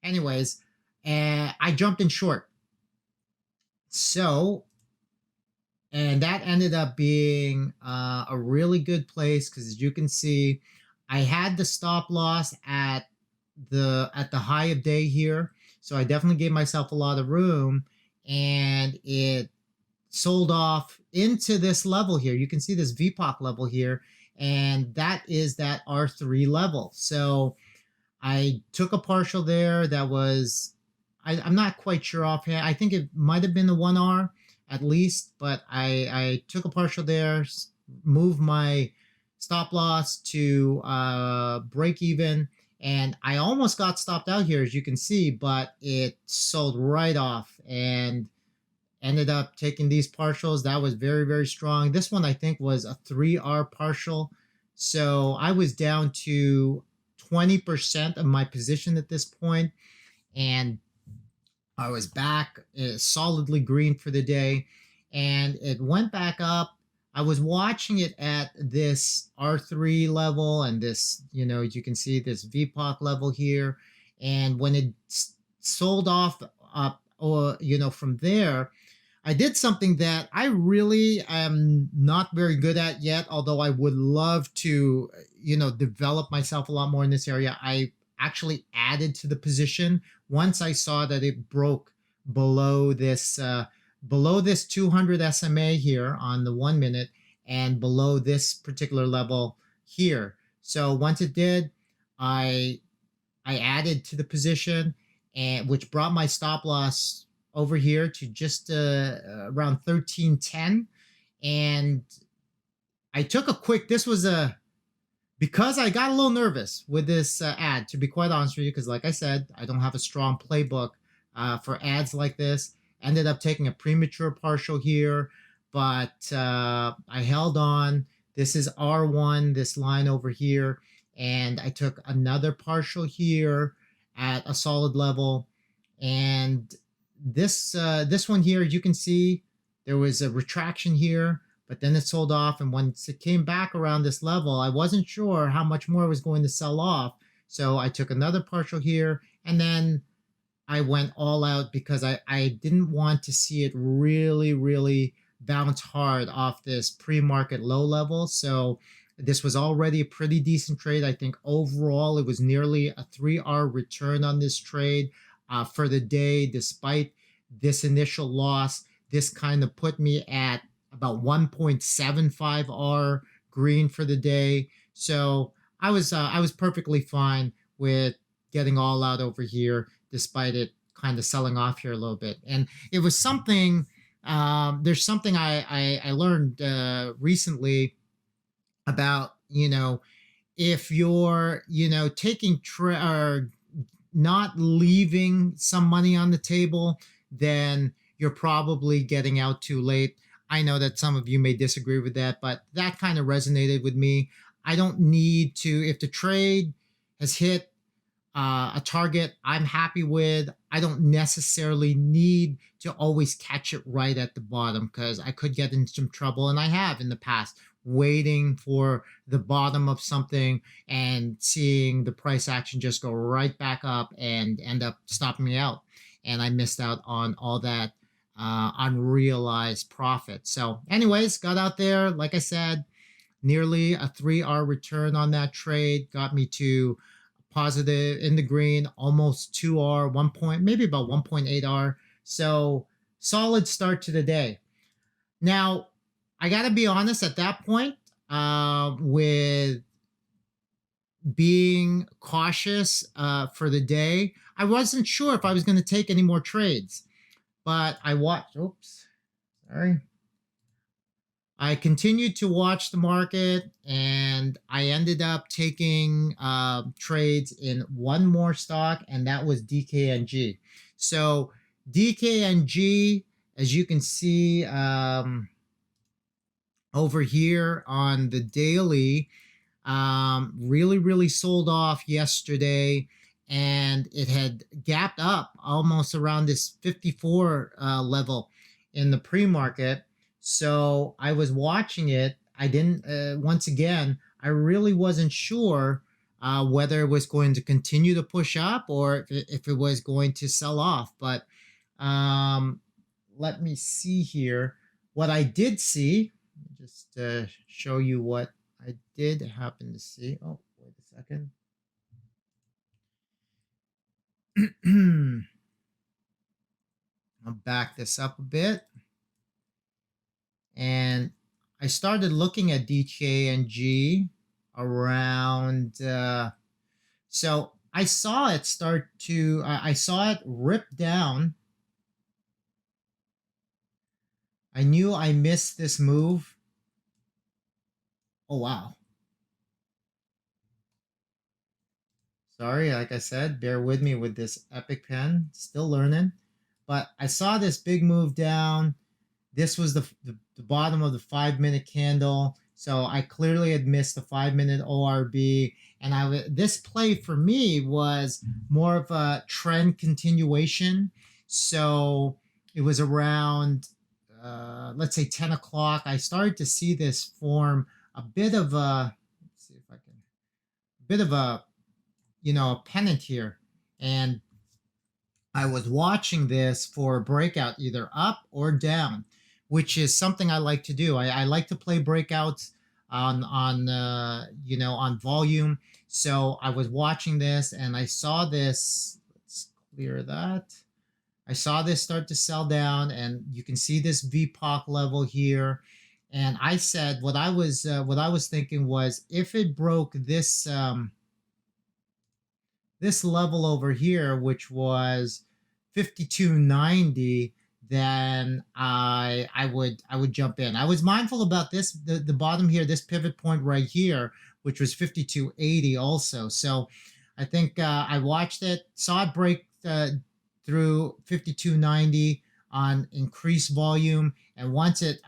Anyways, I jumped in short. So, and that ended up being a really good place because, as you can see, I had the stop loss at the high of day here, so I definitely gave myself a lot of room, and it sold off into this level here. You can see this VPOC level here, and that is that R3 level. So I took a partial there that was, I'm not quite sure offhand. I think it might have been the 1R at least, but I took a partial there, moved my stop loss to break even, and I almost got stopped out here, as you can see, but it sold right off and ended up taking these partials. That was very, very strong. This one, I think, was a 3R partial. So I was down to 20% of my position at this point, and I was back solidly green for the day, and it went back up. I was watching it at this R3 level and this, as you can see, this VPOC level here. And when it sold off up, or, from there, I did something that I really am not very good at yet, although I would love to, develop myself a lot more in this area. I actually added to the position once I saw that it broke below this 200 SMA here on the 1 minute and below this particular level here. So once it did, I added to the position, and which brought my stop loss over here to just around 1310. And I took a quick, this was because I got a little nervous with this ad, to be quite honest with you, because like I said, I don't have a strong playbook for ads like this. Ended up taking a premature partial here, but I held on. This is R1, this line over here, and I took another partial here at a solid level. And this one here, you can see there was a retraction here, but then it sold off. And once it came back around this level, I wasn't sure how much more it was going to sell off. So I took another partial here, and then I went all out because I didn't want to see it really, really bounce hard off this pre-market low level. So this was already a pretty decent trade. I think overall it was nearly a 3R return on this trade for the day. Despite this initial loss, this kind of put me at about 1.75R green for the day. So I was perfectly fine with getting all out over here, despite it kind of selling off here a little bit. And it was something, there's something I learned recently about, if you're, taking or not leaving some money on the table, then you're probably getting out too late. I know that some of you may disagree with that, but that kind of resonated with me. I don't need to, if the trade has hit a target I'm happy with, I don't necessarily need to always catch it right at the bottom, because I could get in some trouble, and I have in the past, waiting for the bottom of something and seeing the price action just go right back up and end up stopping me out. And I missed out on all that unrealized profit. So anyways, got out there, like I said, nearly a 3R return on that trade, got me to positive in the green, almost 2R, 1 point, maybe about 1.8R. So solid start to the day. Now, I got to be honest, at that point, with being cautious for the day, I wasn't sure if I was going to take any more trades, but I watched, I continued to watch the market, and I ended up taking trades in one more stock, and that was DKNG. So DKNG, as you can see over here on the daily, really, really sold off yesterday, and it had gapped up almost around this 54 level in the pre-market. So I was watching it. I didn't, once again, I really wasn't sure whether it was going to continue to push up or if it was going to sell off. But um, let me see here. What I did see, just show you what I did happen to see. Oh, wait a second. I'll back this up a bit. And I started looking at DKNG around. So I saw it start to. I saw it rip down. I knew I missed this move. Oh wow. Sorry, like I said, bear with me with this epic pen. Still learning. But I saw this big move down. This was the bottom of the 5 minute candle. So I clearly had missed the 5 minute ORB. And this play for me was more of a trend continuation. So it was around, let's say 10 o'clock. I started to see this form a bit of a, let's see if I can, a bit of a, a pennant here. And I was watching this for a breakout either up or down, which is something I like to do. I like to play breakouts on volume. So I was watching this and I saw this. Let's clear that. I saw this start to sell down, and you can see this VPOC level here. And I said what I was thinking was if it broke this this level over here, which was 52.90, then I would jump in. I was mindful about this, the bottom here, this pivot point right here, which was 52.80 also. So I think I watched it, saw it break through 52.90 on increased volume, and once it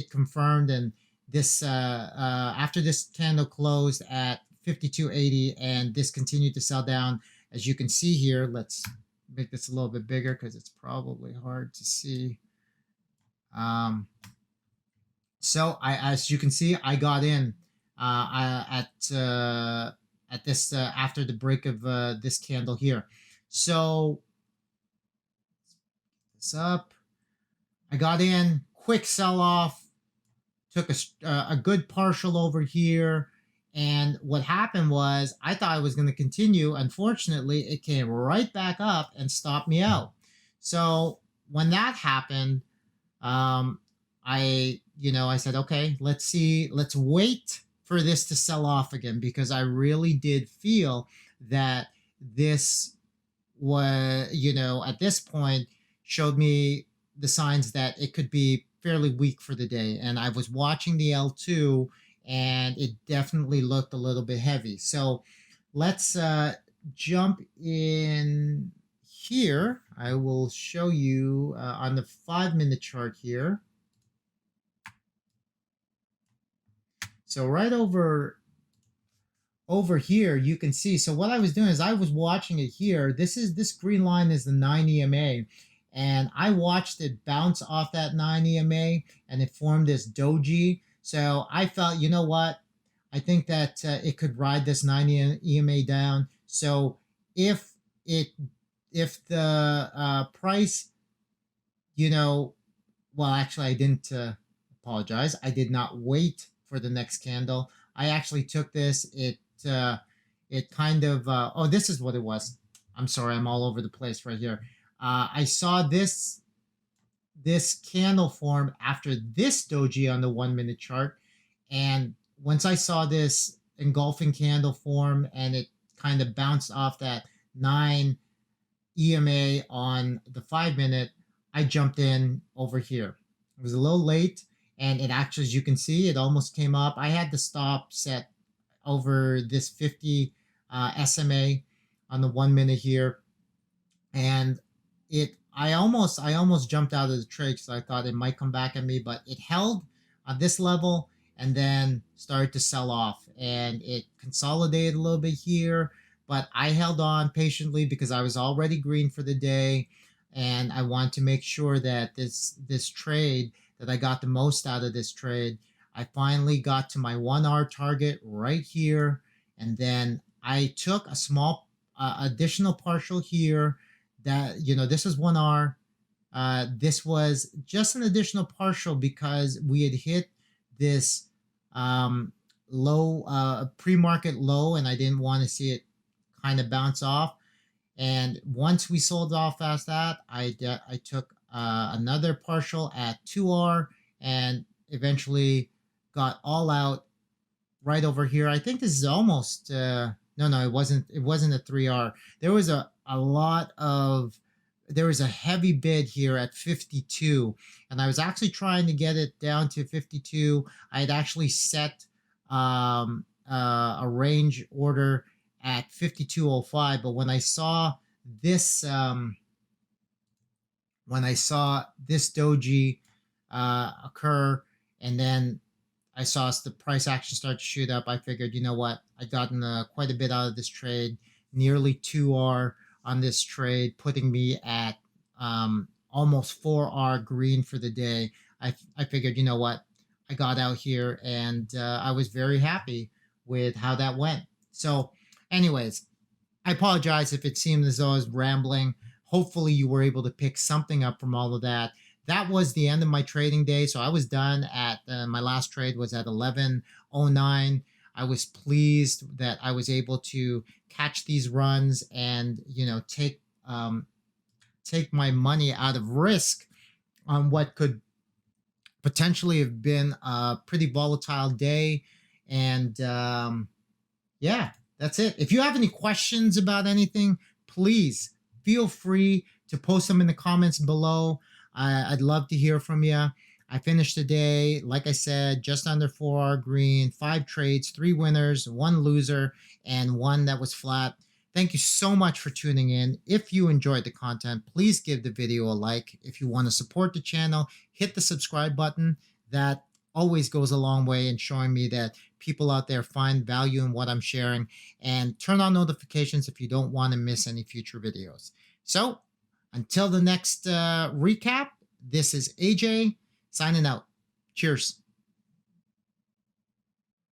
confirmed, and this after this candle closed at 52.80 and this continued to sell down, as you can see here. Let's make this a little bit bigger because it's probably hard to see. So as you can see, I got in at this after the break of this candle here. So this up, I got in, quick sell off, took a good partial over here. And what happened was I thought I was going to continue. Unfortunately, it came right back up and stopped me out. So when that happened, I said, okay, let's wait for this to sell off again, because I really did feel that this was, at this point showed me the signs that it could be fairly weak for the day. And I was watching the L2, and it definitely looked a little bit heavy. So let's jump in here. I will show you on the 5 minute chart here. So right over here, you can see. So what I was doing is I was watching it here. This green line is the 9 EMA. And I watched it bounce off that 9 EMA, and it formed this doji. So I felt, you know what? I think that it could ride this 9 EMA down. So if the price, well, actually, I didn't apologize. I did not wait for the next candle. I actually took this. It kind of, oh, this is what it was. I'm sorry, I'm all over the place right here. I saw this candle form after this doji on the 1 minute chart, and once I saw this engulfing candle form and it kind of bounced off that 9 EMA on the 5 minute, I jumped in over here. It was a little late, and it actually, as you can see, it almost came up. I had the stop set over this 50 SMA on the 1 minute here, and I almost jumped out of the trade because I thought it might come back at me, but it held on this level and then started to sell off, and it consolidated a little bit here, but I held on patiently because I was already green for the day, and I want to make sure that this trade, that I got the most out of this trade. I finally got to my 1 hour target right here, and then I took a small additional partial here. That, this is 1R. This was just an additional partial because we had hit this low, pre-market low, and I didn't want to see it kind of bounce off. And once we sold off past that, I took another partial at 2R, and eventually got all out right over here. I think this is almost no, it wasn't a 3R. There was a lot of there was a heavy bid here at 52, and I was actually trying to get it down to 52. I had actually set a range order at 52.05, but this when I saw this doji occur, and then I saw the price action start to shoot up, I figured, you know what, I'd gotten quite a bit out of this trade, nearly 2R on this trade, putting me at almost 4R green for the day. I figured, you know what, I got out here, and I was very happy with how that went. So, anyways, I apologize if it seemed as though I was rambling. Hopefully, you were able to pick something up from all of that. That was the end of my trading day. So I was done at my last trade was at 11:09. I was pleased that I was able to catch these runs and take my money out of risk on what could potentially have been a pretty volatile day. And yeah, that's it. If you have any questions about anything, please feel free to post them in the comments below. I'd love to hear from you. I finished the day, like I said, just under 4R green, 5 trades, 3 winners, 1 loser, and 1 that was flat. Thank you so much for tuning in. If you enjoyed the content, please give the video a like. If you want to support the channel, hit the subscribe button. That always goes a long way in showing me that people out there find value in what I'm sharing. And turn on notifications if you don't want to miss any future videos. So, until the next recap, this is AJ signing out. Cheers.